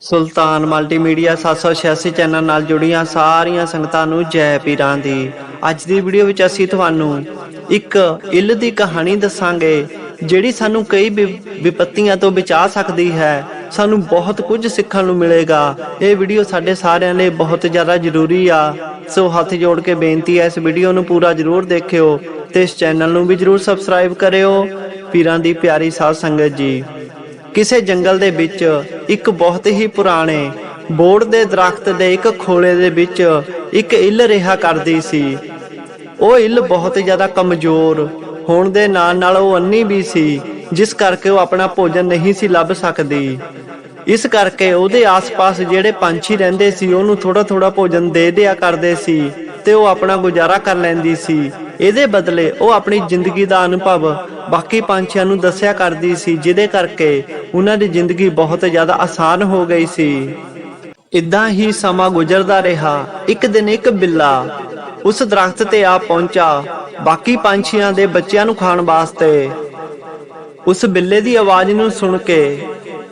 ਸੁਲਤਾਨ multimedia 786 channel ਨਾਲ ਜੁੜੀਆਂ ਸਾਰੀਆਂ ਸੰਗਤਾਂ ਨੂੰ ਜੈ ਪੀਰਾਂ ਦੀ। ਅੱਜ ਦੀ ਵੀਡੀਓ ਵਿੱਚ ਅਸੀਂ ਤੁਹਾਨੂੰ ਇੱਕ ਇੱਲ ਦੀ ਕਹਾਣੀ ਦੱਸਾਂਗੇ ਜਿਹੜੀ ਸਾਨੂੰ ਕਈ ਵਿਪत्तियां ਤੋਂ ਬਚਾ ਸਕਦੀ ਹੈ। ਸਾਨੂੰ ਬਹੁਤ ਕੁਝ ਸਿੱਖਣ ਨੂੰ ਮਿਲੇਗਾ। ਇਹ ਵੀਡੀਓ ਸਾਡੇ ਸਾਰਿਆਂ ਲਈ ਬਹੁਤ ਜ਼ਿਆਦਾ ਜ਼ਰੂਰੀ ਆ। ਸੋ ਹੱਥ ਜੋੜ ਕੇ ਬੇਨਤੀ ਹੈ ਇਸ ਵੀਡੀਓ ਨੂੰ ਪੂਰਾ ਜ਼ਰੂਰ ਦੇਖਿਓ ਤੇ ਇਸ ਚੈਨਲ ਨੂੰ ਵੀ ਜ਼ਰੂਰ ਸਬਸਕ੍ਰਾਈਬ ਕਰਿਓ। ਪੀਰਾਂ ਦੀ ਪਿਆਰੀ ਸਾਧ ਸੰਗਤ ਜੀ, ਕਿਸੇ ਜੰਗਲ ਦੇ ਵਿੱਚ ਇੱਕ ਬਹੁਤ ਹੀ ਪੁਰਾਣੇ ਬੋੜ ਦੇ ਦਰਖਤ ਦੇ ਇੱਕ ਖੋਲੇ ਦੇ ਵਿੱਚ ਇੱਕ ਇੱਲ ਰਿਹਾ ਕਰਦੀ ਸੀ। ਉਹ ਇੱਲ ਬਹੁਤ ਜ਼ਿਆਦਾ ਕਮਜ਼ੋਰ ਹੋਣ ਦੇ ਨਾਲ ਉਹ ਅੰਨੀ ਵੀ ਸੀ, ਜਿਸ ਕਰਕੇ ਉਹ ਆਪਣਾ ਭੋਜਨ ਨਹੀਂ ਸੀ ਲੱਭ ਸਕਦੀ। ਇਸ ਕਰਕੇ ਉਹਦੇ ਆਸ-ਪਾਸ ਜਿਹੜੇ ਪੰਛੀ ਰਹਿੰਦੇ ਸੀ ਉਹਨੂੰ ਥੋੜਾ ਭੋਜਨ ਦੇ ਦਿਆ ਕਰਦੇ ਸੀ ਤੇ ਉਹ ਆਪਣਾ ਗੁਜ਼ਾਰਾ ਕਰ ਲੈਂਦੀ ਸੀ। ਇਹਦੇ ਬਦਲੇ ਉਹ ਆਪਣੀ ਜ਼ਿੰਦਗੀ ਦਾ ਅਨੁਭਵ ਬਾਕੀ ਪੰਛੀਆਂ ਨੂੰ ਦੱਸਿਆ ਕਰਦੀ ਸੀ, ਜਿਹਦੇ ਕਰਕੇ ਉਹਨਾਂ ਦੀ ਜ਼ਿੰਦਗੀ ਬਹੁਤ ਜ਼ਿਆਦਾ ਆਸਾਨ ਹੋ ਗਈ ਸੀ। ਇਦਾਂ ਹੀ ਸਮਾਂ ਗੁਜ਼ਰਦਾ ਰਿਹਾ। ਇੱਕ ਦਿਨ ਇੱਕ ਬਿੱਲਾ ਉਸ ਦਰਖਤ ਤੇ ਆ ਪਹੁੰਚਾ ਬਾਕੀ ਪੰਛੀਆਂ ਦੇ ਬੱਚਿਆਂ ਨੂੰ ਖਾਣ ਵਾਸਤੇ। ਉਸ ਬਿੱਲੇ ਦੀ ਆਵਾਜ਼ ਨੂੰ ਸੁਣ ਕੇ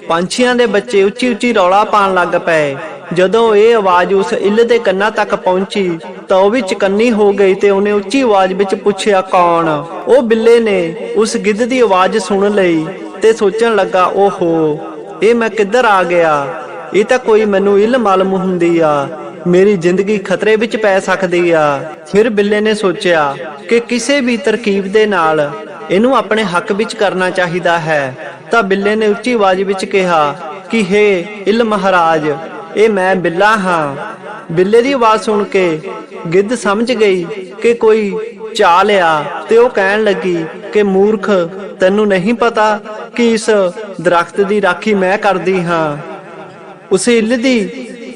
ਪੰਛੀਆਂ ਦੇ ਬੱਚੇ ਉੱਚੀ ਰੌਲਾ ਪਾਉਣ ਲੱਗ ਪਏ। ਜਦੋਂ ਇਹ ਆਵਾਜ਼ ਉਸ ਇੱਲ ਦੇ ਕੰਨਾਂ ਤੱਕ ਪਹੁੰਚੀ ਤਾਂ ਉਹ ਵੀ ਚਕੰਨੀ ਹੋ ਗਈ ਤੇ ਉਹਨੇ ਉੱਚੀ ਆਵਾਜ਼ ਵਿੱਚ ਪੁੱਛਿਆ, ਕੌਣ? ਉਹ ਬਿੱਲੇ ਨੇ ਉਸ ਗਿੱਧ ਦੀ ਆਵਾਜ਼ ਸੁਣ ਲਈ ਤੇ ਸੋਚਣ ਲੱਗਾ, ਓਹੋ, ਇਹ ਮੈਂ ਕਿੱਧਰ ਆ ਗਿਆ? ਇਹ ਤਾਂ ਕੋਈ ਮੈਨੂੰ ਇੱਲ ਮਾਲੂਮ ਹੁੰਦੀ ਆ, ਮੇਰੀ ਜ਼ਿੰਦਗੀ ਖਤਰੇ ਵਿੱਚ ਪੈ ਸਕਦੀ ਆ। ਫਿਰ ਬਿੱਲੇ ਨੇ ਸੋਚਿਆ ਕਿ ਕਿਸੇ ਵੀ ਤਰਕੀਬ ਦੇ ਨਾਲ ਇਹਨੂੰ ਆਪਣੇ ਹੱਕ ਵਿੱਚ ਕਰਨਾ ਚਾਹੀਦਾ ਹੈ। ਤਾਂ ਬਿੱਲੇ ਨੇ ਉੱਚੀ ਆਵਾਜ਼ ਵਿੱਚ ਕਿਹਾ ਕਿ ਹੇ ਇੱਲ ਮਹਾਰਾਜ, ਇਹ ਮੈਂ ਬਿੱਲਾ ਹਾਂ। ਬਿੱਲੇ ਦੀ ਆਵਾਜ਼ ਸੁਣ ਕੇ ਗਿੱਧ ਸਮਝ ਗਈ ਕਿ ਕੋਈ ਚਾਲ ਆ ਤੇ ਉਹ ਕਹਿਣ ਲੱਗੀ ਕਿ ਮੂਰਖ, ਤੈਨੂੰ ਨਹੀਂ ਪਤਾ ਕਿ ਇਸ ਦਰਖਤ ਦੀ ਰਾਖੀ ਮੈਂ ਕਰਦੀ ਹਾਂ। ਉਸ ਇੱਲ ਦੀ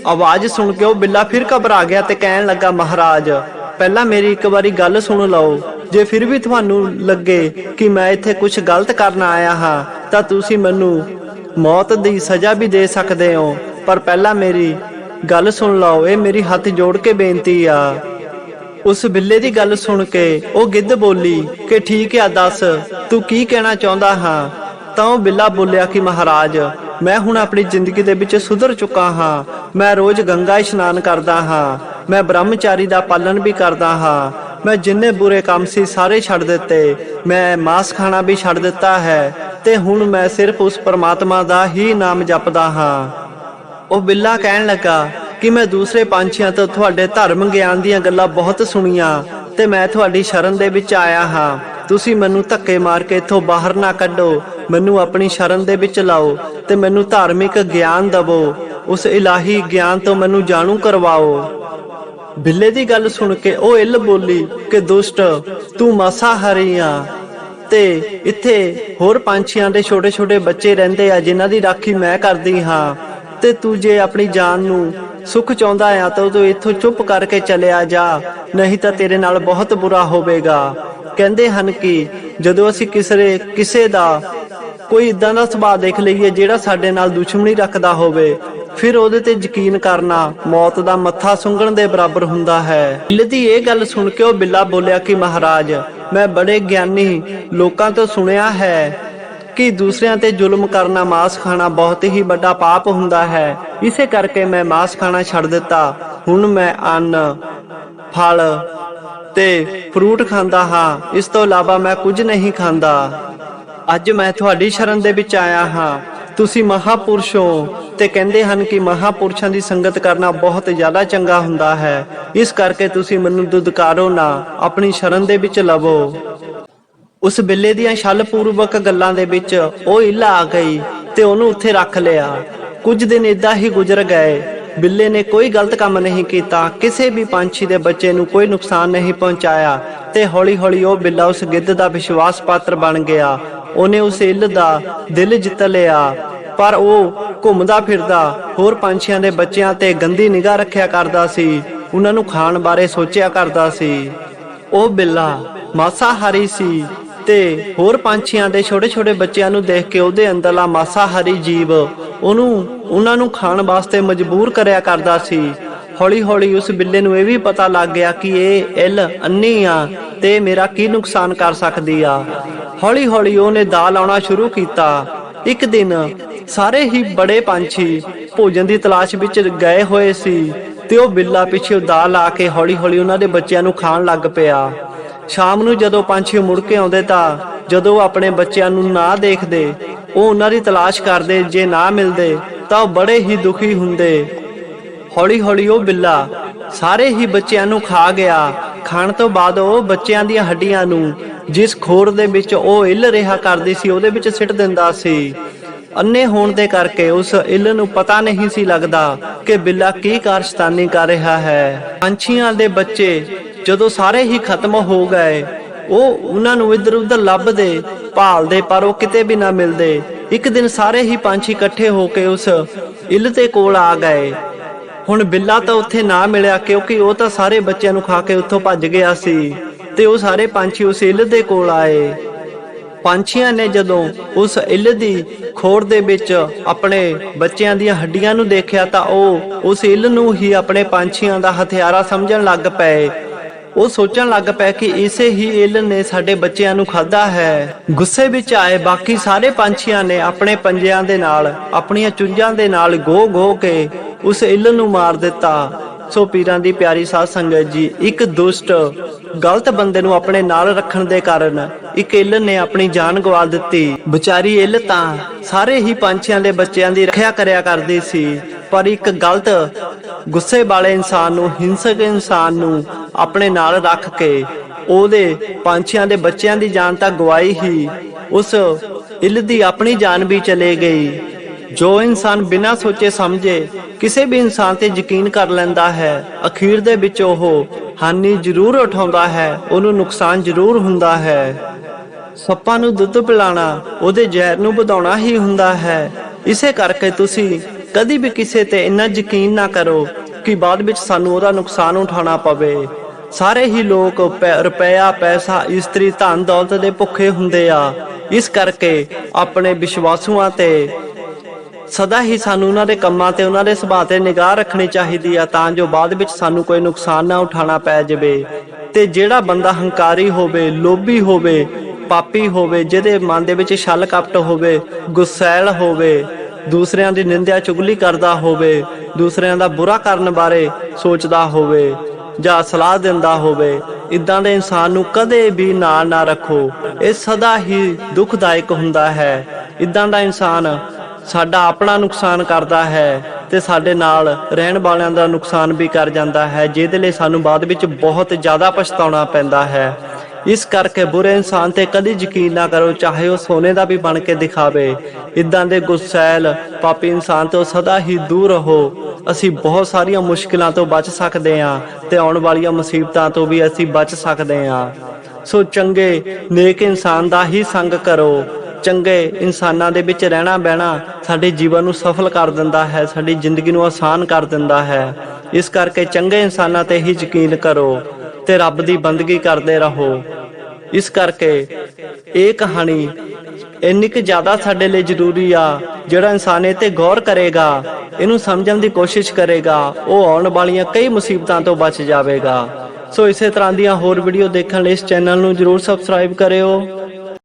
ਆਵਾਜ਼ ਸੁਣ ਕੇ ਉਹ ਬਿੱਲਾ ਫਿਰ ਘਬਰਾ ਗਿਆ ਤੇ ਕਹਿਣ ਲੱਗਾ, ਮਹਾਰਾਜ, ਪਹਿਲਾਂ ਮੇਰੀ ਇੱਕ ਵਾਰੀ ਗੱਲ ਸੁਣ ਲਓ। ਜੇ ਫਿਰ ਵੀ ਤੁਹਾਨੂੰ ਲੱਗੇ ਕਿ ਮੈਂ ਇੱਥੇ ਕੁਝ ਗਲਤ ਕਰਨ ਆਇਆ ਹਾਂ ਤਾਂ ਤੁਸੀਂ ਮੈਨੂੰ ਮੌਤ ਦੀ ਸਜ਼ਾ ਵੀ ਦੇ ਸਕਦੇ ਹੋ, ਪਰ ਪਹਿਲਾਂ ਮੇਰੀ ਗੱਲ ਸੁਣ ਲਓ। ਇਹ ਮੇਰੀ ਹੱਥ ਜੋੜ ਕੇ ਬੇਨਤੀ ਆ। ਉਸ ਬਿੱਲੇ ਦੀ ਗੱਲ ਸੁਣ ਕੇ ਉਹ ਗਿੱਧ ਬੋਲੀ ਕਿ ਠੀਕ ਆ, ਦੱਸ ਤੂੰ ਕੀ ਕਹਿਣਾ ਚਾਹੁੰਦਾ ਹਾਂ? ਤਾਂ ਉਹ ਬਿੱਲਾ ਬੋਲਿਆ ਕਿ ਮਹਾਰਾਜ, ਮੈਂ ਹੁਣ ਆਪਣੀ ਜ਼ਿੰਦਗੀ ਦੇ ਵਿੱਚ ਸੁਧਰ ਚੁੱਕਾ ਹਾਂ। ਮੈਂ ਰੋਜ਼ ਗੰਗਾ ਇਸ਼ਨਾਨ ਕਰਦਾ ਹਾਂ, ਮੈਂ ਬ੍ਰਹਮਚਾਰੀ ਦਾ ਪਾਲਣ ਵੀ ਕਰਦਾ ਹਾਂ, ਮੈਂ ਜਿੰਨੇ ਬੁਰੇ ਕੰਮ ਸੀ ਸਾਰੇ ਛੱਡ ਦਿੱਤੇ, ਮੈਂ ਮਾਸ ਖਾਣਾ ਵੀ ਛੱਡ ਦਿੱਤਾ ਹੈ ਤੇ ਹੁਣ ਮੈਂ ਸਿਰਫ ਉਸ ਪਰਮਾਤਮਾ ਦਾ ਹੀ ਨਾਮ ਜਪਦਾ ਹਾਂ। ਉਹ ਬਿੱਲਾ ਕਹਿਣ ਲੱਗਾ ਕਿ ਮੈਂ ਦੂਸਰੇ ਪੰਛੀਆਂ ਤੋਂ ਤੁਹਾਡੇ ਧਰਮ ਗਿਆਨ ਦੀਆਂ ਗੱਲਾਂ ਬਹੁਤ ਸੁਣੀਆਂ ਤੇ ਮੈਂ ਤੁਹਾਡੀ ਸ਼ਰਨ ਦੇ ਵਿੱਚ ਆਇਆ ਹਾਂ। ਤੁਸੀਂ ਮੈਨੂੰ ਧੱਕੇ ਮਾਰ ਕੇ ਇੱਥੋਂ ਬਾਹਰ ਨਾ ਕੱਢੋ, ਮੈਨੂੰ ਆਪਣੀ ਸ਼ਰਨ ਦੇ ਵਿੱਚ ਲਾਓ ਤੇ ਮੈਨੂੰ ਧਾਰਮਿਕ ਗਿਆਨ ਦਵੋ। ਉਸ ਇਲਾਹੀ ਗਿਆਨ ਤੋਂ ਮੈਨੂੰ ਜਾਣੂ ਕਰਵਾਓ। ਬਿੱਲੇ ਦੀ ਗੱਲ ਸੁਣ ਕੇ ਉਹ ਇੱਲ ਬੋਲੀ ਕਿ ਦੁਸ਼ਟ, ਤੂੰ ਮਾਸਾਹਾਰੀ ਆ ਤੇ ਇੱਥੇ ਹੋਰ ਪੰਛੀਆਂ ਦੇ ਛੋਟੇ ਬੱਚੇ ਰਹਿੰਦੇ ਆ ਜਿਨ੍ਹਾਂ ਦੀ ਰਾਖੀ ਮੈਂ ਕਰਦੀ ਹਾਂ, ਤੇ ਤੂੰ ਜੇ ਆਪਣੀ ਜਾਨ ਨੂੰ ਸੁੱਖ ਚਾਹੁੰਦਾ ਆ ਤਾਂ ਤੂੰ ਇੱਥੋਂ ਚੁੱਪ ਕਰਕੇ ਚਲਿਆ ਜਾ, ਨਹੀਂ ਤਾਂ ਤੇਰੇ ਨਾਲ ਬਹੁਤ ਬੁਰਾ ਹੋਵੇਗਾ। ਕਹਿੰਦੇ ਹਨ ਕਿ ਜਦੋਂ ਅਸੀਂ ਕਿਸੇ ਦਾ ਕੋਈ ਇਦਾਂ ਦਾ ਸੁਭਾਅ ਦੇਖ ਲਈਏ ਜਿਹੜਾ ਸਾਡੇ ਨਾਲ ਦੁਸ਼ਮਣੀ ਰੱਖਦਾ ਹੋਵੇ, ਫਿਰ ਉਹਦੇ ਤੇ ਯਕੀਨ ਕਰਨਾ ਮੌਤ ਦਾ ਮੱਥਾ ਸੁੰਘਣ ਦੇ ਬਰਾਬਰ ਹੁੰਦਾ ਹੈ। ਇੱਲ ਦੀ ਇਹ ਗੱਲ ਸੁਣ ਕੇ ਉਹ ਬਿੱਲਾ ਬੋਲਿਆ ਕਿ ਮਹਾਰਾਜ, ਮੈਂ ਬੜੇ ਗਿਆਨੀ ਲੋਕਾਂ ਤੋਂ ਸੁਣਿਆ ਹੈ ਕਿ ਦੂਸਰਿਆਂ ਤੇ ਜ਼ੁਲਮ ਕਰਨਾ, ਮਾਸ ਖਾਣਾ ਬਹੁਤ ਹੀ ਵੱਡਾ ਪਾਪ ਹੁੰਦਾ ਹੈ। ਇਸੇ ਕਰਕੇ ਮੈਂ ਮਾਸ ਖਾਣਾ ਛੱਡ ਦਿੱਤਾ। ਹੁਣ ਮੈਂ ਅੰਨ, ਫਲ ਤੇ ਫਰੂਟ ਖਾਂਦਾ ਹਾਂ, ਇਸ ਤੋਂ ਇਲਾਵਾ ਮੈਂ ਕੁਝ ਨਹੀਂ ਖਾਂਦਾ। ਅੱਜ ਮੈਂ ਤੁਹਾਡੀ ਸ਼ਰਨ ਦੇ ਵਿੱਚ ਆਇਆ ਹਾਂ। ਤੁਸੀਂ ਮਹਾਪੁਰਸ਼ ਹੋ ਤੇ ਕਹਿੰਦੇ ਹਨ ਕਿ ਮਹਾਪੁਰਸ਼ਾਂ ਦੀ ਸੰਗਤ ਕਰਨਾ ਬਹੁਤ ਜ਼ਿਆਦਾ ਚੰਗਾ ਹੁੰਦਾ ਹੈ। ਇਸ ਕਰਕੇ ਤੁਸੀਂ ਮੈਨੂੰ ਦੁਦਕਾਰੋ ਨਾ, ਆਪਣੀ ਸ਼ਰਨ ਦੇ ਵਿੱਚ ਲਵੋ। ਉਸ ਬਿੱਲੇ ਦੀਆਂ ਛਲਪੂਰਵਕ ਗੱਲਾਂ ਦੇ ਵਿੱਚ ਉਹ ਇੱਲ ਆ ਗਈ ਤੇ ਉਹਨੂੰ ਉੱਥੇ ਰੱਖ ਲਿਆ। ਕੁਝ ਦਿਨ ਏਦਾਂ ਹੀ ਗੁਜ਼ਰ ਗਏ। ਬਿੱਲੇ ਨੇ ਕੋਈ ਗਲਤ ਕੰਮ ਨਹੀਂ ਕੀਤਾ, ਕਿਸੇ ਵੀ ਪੰਛੀ ਦੇ ਬੱਚੇ ਨੂੰ ਕੋਈ ਨੁਕਸਾਨ ਨਹੀਂ ਪਹੁੰਚਾਇਆ ਤੇ ਹੌਲੀ ਉਹ ਬਿੱਲਾ ਉਸ ਗਿੱਧ ਦਾ ਵਿਸ਼ਵਾਸ ਪਾਤਰ ਬਣ ਗਿਆ। ਉਹਨੇ ਉਸ ਇੱਲ ਦਾ ਦਿਲ ਜਿੱਤ ਲਿਆ, ਪਰ ਉਹ ਘੁੰਮਦਾ ਫਿਰਦਾ ਹੋਰ ਪੰਛੀਆਂ ਦੇ ਬੱਚਿਆਂ ਤੇ ਗੰਦੀ ਨਿਗਾਹ ਰੱਖਿਆ ਕਰਦਾ ਸੀ, ਉਹਨਾਂ ਨੂੰ ਖਾਣ ਬਾਰੇ ਸੋਚਿਆ ਕਰਦਾ ਸੀ। ਉਹ ਬਿੱਲਾ ਮਾਸਾਹਾਰੀ ਸੀ ਤੇ ਹੋਰ ਪੰਛੀਆਂ ਦੇ ਛੋਟੇ ਬੱਚਿਆਂ ਨੂੰ ਦੇਖ ਕੇ ਉਹਦੇ ਅੰਦਰਲਾ ਮਾਸਾਹਾਰੀ ਜੀਵ ਉਹਨਾਂ ਨੂੰ ਖਾਣ ਵਾਸਤੇ ਮਜਬੂਰ ਕਰਿਆ ਕਰਦਾ ਸੀ। ਹੌਲੀ ਉਸ ਬਿੱਲੇ ਨੂੰ ਇਹ ਵੀ ਪਤਾ ਲੱਗ ਗਿਆ ਕਿ ਇਹ ਇੱਲ ਅੰਨੀ ਆ ਤੇ ਮੇਰਾ ਕੀ ਨੁਕਸਾਨ ਕਰ ਸਕਦੀ ਆ। ਹੌਲੀ ਉਹਨੇ ਦਾ ਲਾਉਣਾ ਸ਼ੁਰੂ ਕੀਤਾ ਇੱਕ ਦਿਨ ਸਾਰੇ ਹੀ ਬੜੇ ਪੰਛੀ ਭੋਜਨ ਦੀ ਤਲਾਸ਼ ਵਿੱਚ ਗਏ ਹੋਏ ਸੀ ਤੇ ਉਹ ਬਿੱਲਾ ਪਿੱਛੇ ਦਾਅ ਲਾ ਕੇ ਹੌਲੀ-ਹੌਲੀ ਉਹਨਾਂ ਦੇ ਬੱਚਿਆਂ ਨੂੰ ਖਾਣ ਲੱਗ ਪਿਆ। ਸ਼ਾਮ ਨੂੰ ਜਦੋਂ ਪੰਛੀ ਮੁੜ ਕੇ ਆਉਂਦੇ ਤਾਂ ਜਦੋਂ ਉਹ ਆਪਣੇ ਬੱਚਿਆਂ ਨੂੰ ਨਾ ਦੇਖਦੇ, ਉਹ ਉਹਨਾਂ ਦੀ ਤਲਾਸ਼ ਕਰਦੇ, ਜੇ ਨਾ ਮਿਲਦੇ ਤਾਂ ਉਹ ਬੜੇ ਹੀ ਦੁਖੀ ਹੁੰਦੇ। ਹੌਲੀ-ਹੌਲੀ ਉਹ ਬਿੱਲਾ ਸਾਰੇ ਹੀ ਬੱਚਿਆਂ ਨੂੰ ਖਾ ਗਿਆ। ਖਾਣ ਤੋਂ ਬਾਅਦ ਉਹ ਬੱਚਿਆਂ ਦੀਆਂ ਹੱਡੀਆਂ ਨੂੰ ਜਿਸ ਖੋਰ ਦੇ ਵਿੱਚ ਉਹ ਇੱਲ ਰਿਹਾ ਕਰਦੀ ਸੀ ਉਹਦੇ ਵਿੱਚ ਸਿੱਟ ਦਿੰਦਾ ਸੀ। ਅੰਨੇ ਹੋਣ ਦੇ ਕਰਕੇ ਉਸ ਇੱਲ ਨੂੰ ਪਤਾ ਨਹੀਂ ਸੀ ਲੱਗਦਾ ਕਿ ਬਿੱਲਾ ਕੀ ਕਾਰਸਤਾਨੀ ਕਰ ਰਿਹਾ ਹੈ। ਪੰਛੀਆਂ ਦੇ ਬੱਚੇ ਜਦੋਂ ਸਾਰੇ ਹੀ ਖਤਮ ਹੋ ਗਏ, ਉਹ ਉਹਨਾਂ ਨੂੰ ਇੱਧਰ ਉੱਧਰ ਲੱਭਦੇ ਭਾਲਦੇ, ਪਰ ਉਹ ਕਿਤੇ ਵੀ ਨਾ ਮਿਲਦੇ। ਇੱਕ ਦਿਨ ਸਾਰੇ ਹੀ ਪੰਛੀ ਇਕੱਠੇ ਹੋ ਕੇ ਉਸ ਇੱਲ ਦੇ ਕੋਲ ਆ ਗਏ। ਹੁਣ ਬਿੱਲਾ ਤਾਂ ਉੱਥੇ ਨਾ ਮਿਲਿਆ, ਕਿਉਂਕਿ ਉਹ ਤਾਂ ਸਾਰੇ ਬੱਚਿਆਂ ਨੂੰ ਖਾ ਕੇ ਉੱਥੋਂ ਭੱਜ ਗਿਆ ਸੀ ਤੇ ਉਹ ਸਾਰੇ ਪੰਛੀ ਉਸ ਇੱਲ ਦੇ ਕੋਲ ਆਏ। ਪੰਛੀਆਂ ਨੇ ਜਦੋਂ ਉਸ ਇੱਲ ਦੀ ਖੋਰ ਦੇ ਵਿੱਚ ਆਪਣੇ ਬੱਚਿਆਂ ਦੀਆਂ ਹੱਡੀਆਂ ਨੂੰ ਦੇਖਿਆ ਤਾਂ ਉਹ ਉਸ ਇੱਲ ਨੂੰ ਹੀ ਆਪਣੇ ਪੰਛੀਆਂ ਦਾ ਹਥਿਆਰਾ ਸਮਝਣ ਲੱਗ ਪਏ। ਉਹ ਸੋਚਣ ਲੱਗ ਪਏ ਕਿ ਇਸੇ ਹੀ ਇੱਲ ਨੇ ਸਾਡੇ ਬੱਚਿਆਂ ਨੂੰ ਖਾਧਾ ਹੈ। ਗੁੱਸੇ ਵਿੱਚ ਆਏ ਬਾਕੀ ਸਾਰੇ ਪੰਛੀਆਂ ਨੇ ਆਪਣੇ ਪੰਜਿਆਂ ਦੇ ਨਾਲ, ਆਪਣੀਆਂ ਚੁੰਝਾਂ ਦੇ ਨਾਲ ਗੋ ਕੇ ਉਸ ਇੱਲ ਨੂੰ ਮਾਰ ਦਿੱਤਾ। ਸੋ ਪੀਰਾਂ ਦੀ ਪਿਆਰੀ ਸਾਧ ਸੰਗਤ ਜੀ, ਇੱਕ ਦੁਸ਼ਟ ਗਲਤ ਬੰਦੇ ਨੂੰ ਆਪਣੇ ਨਾਲ ਰੱਖਣ ਦੇ ਕਾਰਨ ਇੱਕ ਇੱਲ ਨੇ ਆਪਣੀ ਜਾਨ ਗਵਾ ਦਿੱਤੀ। ਵਿਚਾਰੀ ਇੱਲ ਤਾਂ ਸਾਰੇ ਹੀ ਪੰਛੀਆਂ ਦੇ ਬੱਚਿਆਂ ਦੀ ਰੱਖਿਆ ਕਰਿਆ ਕਰਦੀ ਸੀ, ਪਰ ਇੱਕ ਗਲਤ ਗੁੱਸੇ ਵਾਲੇ ਇਨਸਾਨ ਨੂੰ, ਹਿੰਸਕ ਇਨਸਾਨ ਨੂੰ ਆਪਣੇ ਨਾਲ ਰੱਖ ਕੇ ਉਹਦੇ ਪੰਛੀਆਂ ਦੇ ਬੱਚਿਆਂ ਦੀ ਜਾਨ ਤਾਂ ਗਵਾਈ ਹੀ, ਉਸ ਇੱਲ ਦੀ ਆਪਣੀ ਜਾਨ ਵੀ ਚਲੇ ਗਈ। ਜੋ ਇਨਸਾਨ ਬਿਨਾਂ ਸੋਚੇ ਸਮਝੇ ਕਿਸੇ ਵੀ ਇਨਸਾਨ ਤੇ ਯਕੀਨ ਕਰ ਲੈਂਦਾ ਹੈ, ਅਖੀਰ ਦੇ ਵਿੱਚ ਉਹ ਹਾਨੀ ਜ਼ਰੂਰ ਉਠਾਉਂਦਾ ਹੈ, ਉਹਨੂੰ ਨੁਕਸਾਨ ਜ਼ਰੂਰ ਹੁੰਦਾ ਹੈ। ਸੱਪਾਂ ਨੂੰ ਦੁੱਧ ਪਿਲਾਣਾ ਉਹਦੇ ਜ਼ਹਿਰ ਨੂੰ ਵਧਾਉਣਾ ਹੀ ਹੁੰਦਾ ਹੈ। ਇਸੇ ਕਰਕੇ ਤੁਸੀਂ ਕਦੀ ਵੀ ਕਿਸੇ ਤੇ ਇੰਨਾ ਯਕੀਨ ਨਾ ਕਰੋ ਕਿ ਬਾਅਦ ਵਿੱਚ ਸਾਨੂੰ ਉਹਦਾ ਨੁਕਸਾਨ ਉਠਾਉਣਾ ਪਵੇ। ਸਾਰੇ ਹੀ ਲੋਕ ਰੁਪਇਆ, ਪੈਸਾ, ਇਸਤਰੀ, ਧਨ ਦੌਲਤ ਦੇ ਭੁੱਖੇ ਹੁੰਦੇ ਆ। ਇਸ ਕਰਕੇ ਆਪਣੇ ਵਿਸ਼ਵਾਸੂਆਂ ਤੇ ਸਦਾ ਹੀ ਸਾਨੂੰ ਉਹਨਾਂ ਦੇ ਕੰਮਾਂ ਤੇ, ਉਹਨਾਂ ਦੇ ਸੁਭਾਅ ਤੇ ਨਿਗਾਹ ਰੱਖਣੀ ਚਾਹੀਦੀ ਆ, ਤਾਂ ਜੋ ਬਾਅਦ ਵਿੱਚ ਸਾਨੂੰ ਕੋਈ ਨੁਕਸਾਨ ਨਾ ਉਠਾਉਣਾ ਪੈ ਜਾਵੇ। ਤੇ ਜਿਹੜਾ ਬੰਦਾ ਹੰਕਾਰੀ ਹੋਵੇ, ਲੋਭੀ ਹੋਵੇ, ਪਾਪੀ ਹੋਵੇ, ਜਿਹਦੇ ਮਨ ਦੇ ਵਿੱਚ ਛਲ ਕਪਟ ਹੋਵੇ, ਗੁਸੈਲ ਹੋਵੇ, ਦੂਸਰਿਆਂ ਦੀ ਨਿੰਦਿਆ ਚੁਗਲੀ ਕਰਦਾ ਹੋਵੇ, ਦੂਸਰਿਆਂ ਦਾ ਬੁਰਾ ਕਰਨ ਬਾਰੇ ਸੋਚਦਾ ਹੋਵੇ ਜਾਂ ਸਲਾਹ ਦਿੰਦਾ ਹੋਵੇ, ਇਦਾਂ ਦੇ ਇਨਸਾਨ ਨੂੰ ਕਦੇ ਵੀ ਨਾਲ ਨਾ ਰੱਖੋ। ਇਹ ਸਦਾ ਹੀ ਦੁਖਦਾਇਕ ਹੁੰਦਾ ਹੈ। ਇਦਾਂ ਦਾ ਇਨਸਾਨ ਸਾਡਾ ਆਪਣਾ ਨੁਕਸਾਨ ਕਰਦਾ ਹੈ ਤੇ ਸਾਡੇ ਨਾਲ ਰਹਿਣ ਵਾਲਿਆਂ ਦਾ ਨੁਕਸਾਨ ਵੀ ਕਰ ਜਾਂਦਾ ਹੈ, ਜਿਹਦੇ ਲਈ ਸਾਨੂੰ ਬਾਅਦ ਵਿੱਚ ਬਹੁਤ ਜ਼ਿਆਦਾ ਪਛਤਾਉਣਾ ਪੈਂਦਾ ਹੈ। ਇਸ ਕਰਕੇ ਬੁਰੇ ਇਨਸਾਨ ਤੇ ਕਦੀ ਯਕੀਨ ਨਾ ਕਰੋ, ਚਾਹੇ ਉਹ ਸੋਨੇ ਦਾ ਵੀ ਬਣ ਕੇ ਦਿਖਾਵੇ। ਇਦਾਂ ਦੇ ਗੁਸੈਲ ਪਾਪੀ ਇਨਸਾਨ ਤੋਂ ਸਦਾ ਹੀ ਦੂਰ ਰਹੋ। ਅਸੀਂ ਬਹੁਤ ਸਾਰੀਆਂ ਮੁਸ਼ਕਿਲਾਂ ਤੋਂ ਬਚ ਸਕਦੇ ਹਾਂ ਤੇ ਆਉਣ ਵਾਲੀਆਂ ਮੁਸੀਬਤਾਂ ਤੋਂ ਵੀ ਅਸੀਂ ਬਚ ਸਕਦੇ ਹਾਂ। ਸੋ ਚੰਗੇ ਨੇਕ ਇਨਸਾਨ ਦਾ ਹੀ ਸੰਗ ਕਰੋ। ਚੰਗੇ ਇਨਸਾਨਾਂ ਦੇ ਵਿੱਚ ਰਹਿਣਾ ਬਹਿਣਾ ਸਾਡੇ ਜੀਵਨ ਨੂੰ ਸਫਲ ਕਰ ਦਿੰਦਾ ਹੈ, ਸਾਡੀ ਜ਼ਿੰਦਗੀ ਨੂੰ ਆਸਾਨ ਕਰ ਦਿੰਦਾ ਹੈ। ਇਸ ਕਰਕੇ ਚੰਗੇ ਇਨਸਾਨਾਂ ਤੇ ਹੀ ਯਕੀਨ ਕਰੋ ਤੇ ਰੱਬ ਦੀ ਬੰਦਗੀ ਕਰਦੇ ਰਹੋ। ਇਸ ਕਰਕੇ ਇਹ ਕਹਾਣੀ ਇੰਨੀ ਕੁ ਜ਼ਿਆਦਾ ਸਾਡੇ ਲਈ ਜ਼ਰੂਰੀ ਆ। ਜਿਹੜਾ ਇਨਸਾਨ ਇਹ ਤੇ ਗੌਰ ਕਰੇਗਾ, ਇਹਨੂੰ ਸਮਝਣ ਦੀ ਕੋਸ਼ਿਸ਼ ਕਰੇਗਾ, ਉਹ ਆਉਣ ਵਾਲੀਆਂ ਕਈ ਮੁਸੀਬਤਾਂ ਤੋਂ ਬਚ ਜਾਵੇਗਾ। ਸੋ ਇਸੇ ਤਰ੍ਹਾਂ ਦੀਆਂ ਹੋਰ ਵੀਡੀਓ ਦੇਖਣ ਲਈ ਇਸ ਚੈਨਲ ਨੂੰ ਜ਼ਰੂਰ ਸਬਸਕ੍ਰਾਈਬ ਕਰਿਓ।